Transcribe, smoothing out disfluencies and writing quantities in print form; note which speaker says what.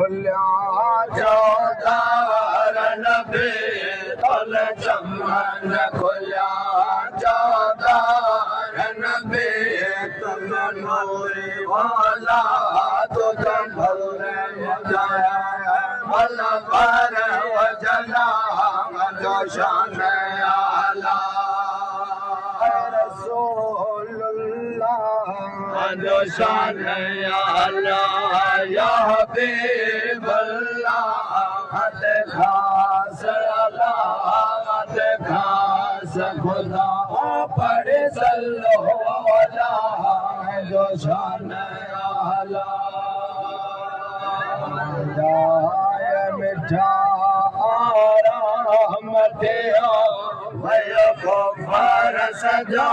Speaker 1: खुलिया चौधार नबी तल चमन खुलिया चौधार नबी तल नूरी वाला तुझ भल भल पर वजना शान आला जो शान आला या हबीब अल्लाह हद खास अल्लाह हद खास खुदा पढ़े सल्लो वाला जो शान आला मिठा आराम थे भयो को फर सजा